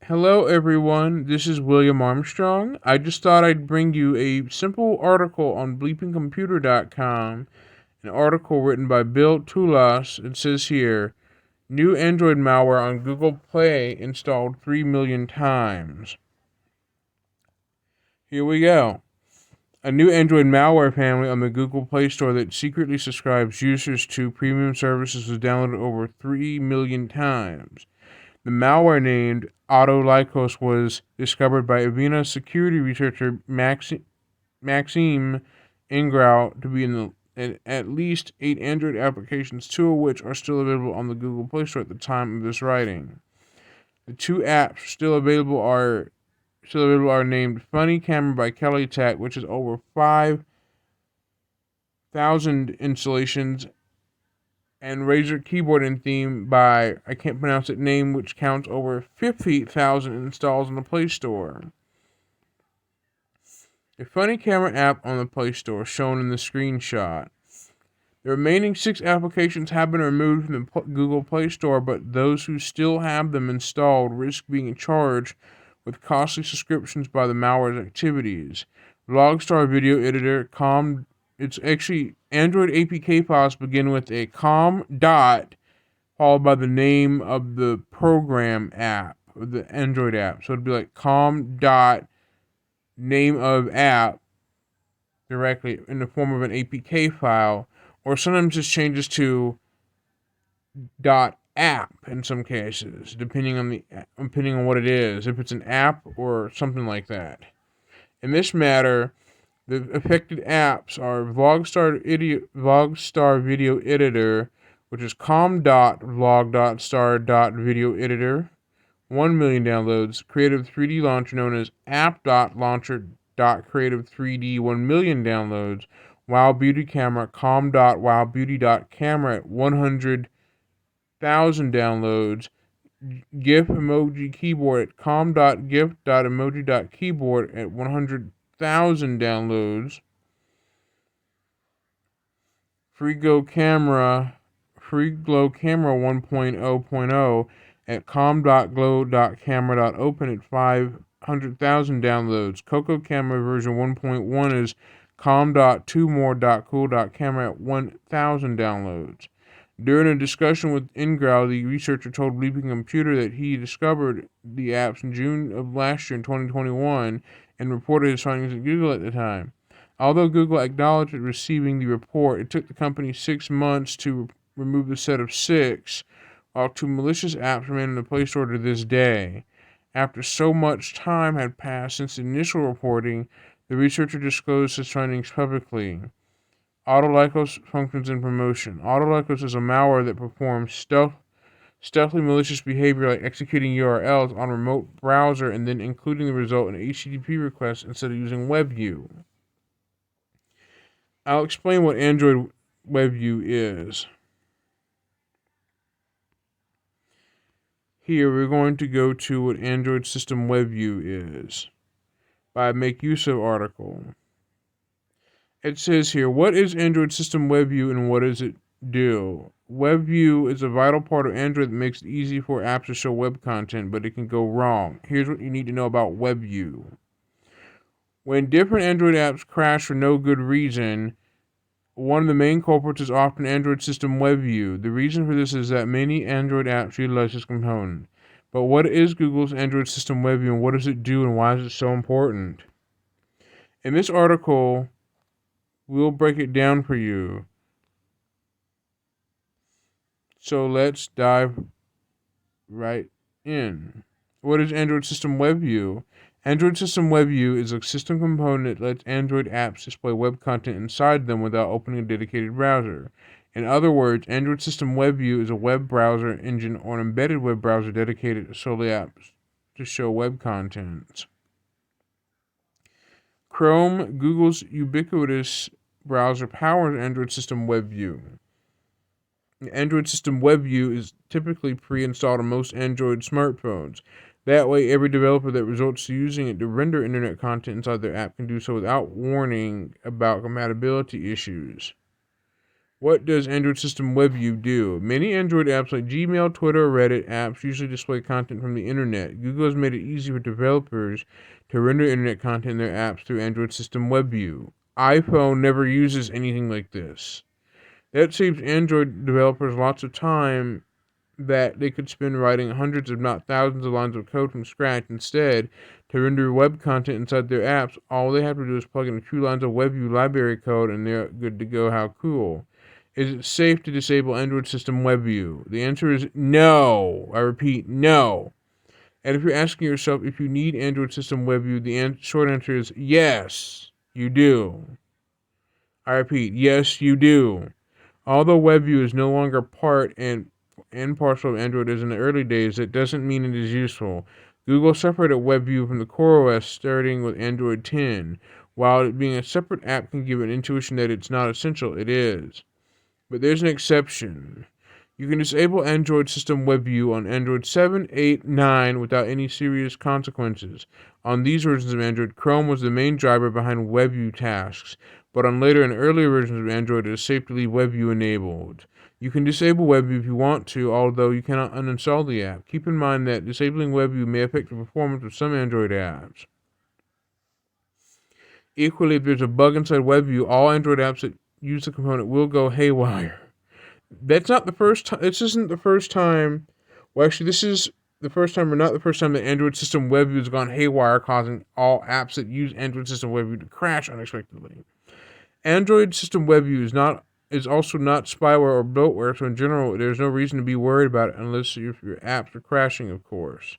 Hello, everyone. This is William Armstrong. I just thought I'd bring you a simple article on bleepingcomputer.com, an article written by Bill Toulas. It says here, new Android malware on Google Play installed 3 million times. Here we go. A new Android malware family on the Google Play Store that secretly subscribes users to premium services was downloaded over 3 million times. The malware named autolycos was discovered by Avena security researcher Maxime Ingrao to be in at least 8 Android applications, 2 of which are still available on the Google Play Store at the time of this writing. The 2 apps still available are named Funny Camera by Kelly Tech, which has over 5,000 installations, and Razer Keyboard and Theme by I can't pronounce it name, which counts over 50,000 installs on the Play Store. A Funny Camera app on the Play Store shown in the screenshot. The remaining 6 applications have been removed from the Google Play Store, but those who still have them installed risk being charged with costly subscriptions by the malware's activities. Logstar Video Editor, it's actually Android APK files begin with a com dot followed by the name of the program app, or the Android app. So it'd be like com dot name of app directly in the form of an APK file, or sometimes this changes to dot app in some cases, depending on what it is, if it's an app or something like that. In this matter, the affected apps are Vlogstar Video Editor, which is com.vlog.star.video editor, 1 million downloads. Creative 3D Launcher, known as app.launcher.creative3d, 1 million downloads. Wow Beauty Camera, com.wowbeauty.camera at 100,000 downloads. GIF Emoji Keyboard at com.gif.emoji.keyboard at 100,000 downloads. FreeGlow Camera 1.0.0 at com.glow.camera.open at 500,000 downloads. Coco Camera version 1.1 is com.2more.cool.camera at 1,000 downloads. During a discussion with Ingrao, the researcher told Bleeping Computer that he discovered the apps in June of last year in 2021 and reported his findings at Google at the time. Although Google acknowledged receiving the report, it took the company 6 months to remove the set of 6, while 2 malicious apps remain in the Play Store to this day. After so much time had passed since the initial reporting, the researcher disclosed his findings publicly. Autolycos functions in promotion. Autolycos is a malware that performs stealthy malicious behavior like executing URLs on a remote browser and then including the result in HTTP requests instead of using WebView. I'll explain what Android WebView is. Here we're going to go to what Android System WebView is by Make Use of article. It says here, what is Android System WebView and what does it do? WebView is a vital part of Android that makes it easy for apps to show web content, but it can go wrong. Here's what you need to know about WebView. When different Android apps crash for no good reason, one of the main culprits is often Android System WebView. The reason for this is that many Android apps utilize this component. But what is Google's Android System WebView and what does it do and why is it so important? In this article, we'll break it down for you. So let's dive right in. What is Android System WebView? Android System WebView is a system component that lets Android apps display web content inside them without opening a dedicated browser. In other words, Android System WebView is a web browser engine or an embedded web browser dedicated to solely apps to show web content. Chrome, Google's ubiquitous browser, powers Android System WebView. Android System WebView is typically pre-installed on most Android smartphones. That way, every developer that resorts to using it to render internet content inside their app can do so without warning about compatibility issues. What does Android System WebView do? Many Android apps like Gmail, Twitter, or Reddit apps usually display content from the internet. Google has made it easy for developers to render internet content in their apps through Android System WebView. iPhone never uses anything like this. That saves Android developers lots of time that they could spend writing hundreds, if not thousands, of lines of code from scratch. Instead, to render web content inside their apps, all they have to do is plug in a few lines of WebView library code and they're good to go. How cool. Is it safe to disable Android System WebView? The answer is no. I repeat, no. And if you're asking yourself if you need Android System WebView, the short answer is yes, you do. I repeat, yes, you do. Although WebView is no longer part and parcel of Android as in the early days, that doesn't mean it is useful. Google separated WebView from the Core OS starting with Android 10. While it being a separate app can give an intuition that it's not essential, it is. But there's an exception. You can disable Android System WebView on Android 7, 8, 9 without any serious consequences. On these versions of Android, Chrome was the main driver behind WebView tasks, but on later and earlier versions of Android, it is safe to leave WebView enabled. You can disable WebView if you want to, although you cannot uninstall the app. Keep in mind that disabling WebView may affect the performance of some Android apps. Equally, if there's a bug inside WebView, all Android apps that use the component will go haywire. That's not the first time. This isn't the first time. Well, actually, this is the first time, or not the first time, that Android System WebView has gone haywire, causing all apps that use Android System WebView to crash unexpectedly. Android System WebView is also not spyware or bloatware, so in general, there's no reason to be worried about it unless your apps are crashing, of course.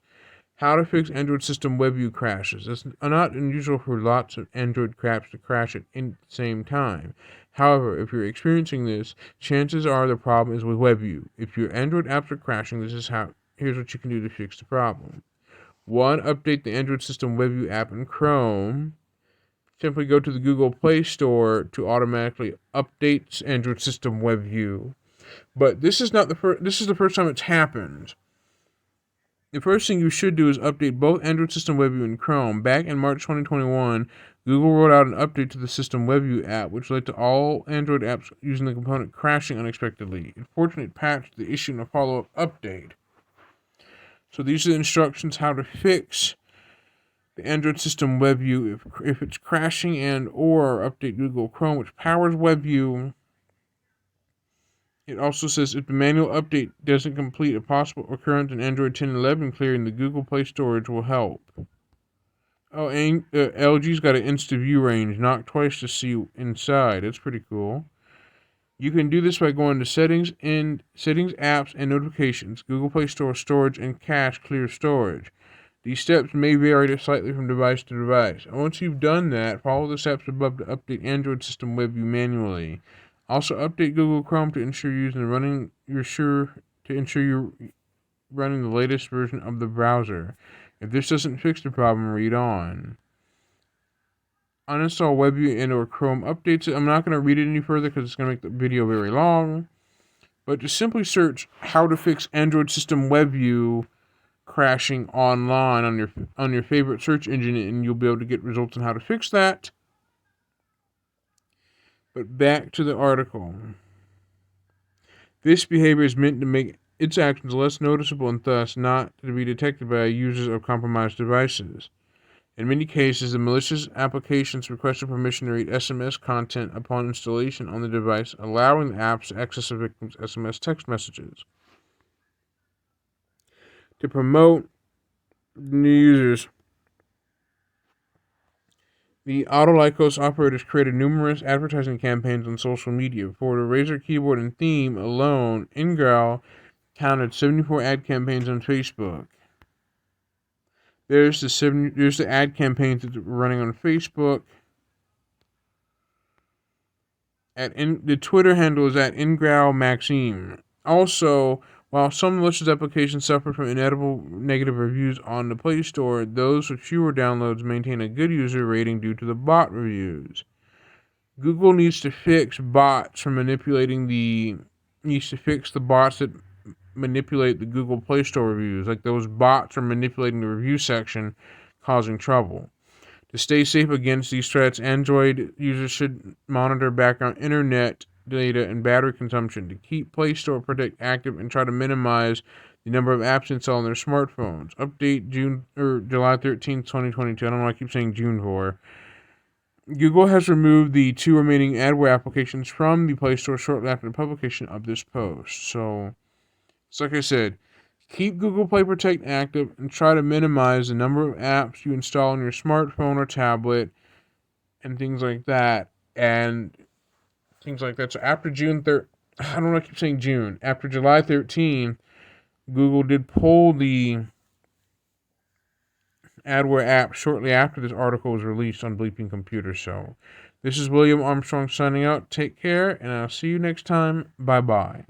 How to fix Android System WebView crashes. It's not unusual for lots of Android apps to crash at the same time. However, if you're experiencing this, chances are the problem is with WebView. If your Android apps are crashing, here's what you can do to fix the problem. 1. Update the Android System WebView app in Chrome. Simply go to the Google Play Store to automatically update Android System WebView. But this is not the first. This is the first time it's happened. The first thing you should do is update both Android System WebView and Chrome. Back in March 2021, Google rolled out an update to the System WebView app, which led to all Android apps using the component crashing unexpectedly. Unfortunately, it patched the issue in a follow-up update. So these are the instructions how to fix the Android System WebView if it's crashing, and or update Google Chrome, which powers WebView. It also says if the manual update doesn't complete, a possible occurrence in Android 10 and 11 clearing the Google Play storage will help. Oh, and LG's got an Insta-View range. Knock twice to see inside. That's pretty cool. You can do this by going to Settings, Apps, and Notifications, Google Play Store Storage, and Cache Clear Storage. These steps may vary slightly from device to device. Once you've done that, follow the steps above to update Android System WebView manually. Also, update Google Chrome to ensure you're running the latest version of the browser. If this doesn't fix the problem, read on. Uninstall WebView and/or Chrome updates. I'm not going to read it any further because it's going to make the video very long. But just simply search how to fix Android System WebView crashing online on your favorite search engine, and you'll be able to get results on how to fix that. But back to the article. This behavior is meant to make its actions less noticeable and thus not to be detected by users of compromised devices. In many cases, the malicious applications requested permission to read SMS content upon installation on the device, allowing the apps to access the victim's SMS text messages. To promote new users, the autolycos operators created numerous advertising campaigns on social media. For the Razer keyboard and theme alone, Ingrao counted 74 ad campaigns on Facebook. There's the ad campaigns that were running on Facebook. The Twitter handle is at Ingrao Maxime. Also, while some malicious applications suffer from inedible negative reviews on the Play Store, those with fewer downloads maintain a good user rating due to the bot reviews. Google needs to fix the bots that manipulate the Google Play Store reviews. Like those bots are manipulating the review section, causing trouble. To stay safe against these threats, Android users should monitor background internet data and battery consumption to keep Play Store Protect active and try to minimize the number of apps installed on their smartphones. Update July 13th, 2022. I don't know why I keep saying June for. Google has removed the 2 remaining adware applications from the Play Store shortly after the publication of this post. So, it's like I said, keep Google Play Protect active and try to minimize the number of apps you install on your smartphone or tablet and things like that. So after June 3rd, I don't know, I keep saying June. After July 13th, Google did pull the adware app shortly after this article was released on Bleeping Computer. So, this is William Armstrong signing out. Take care, and I'll see you next time. Bye-bye.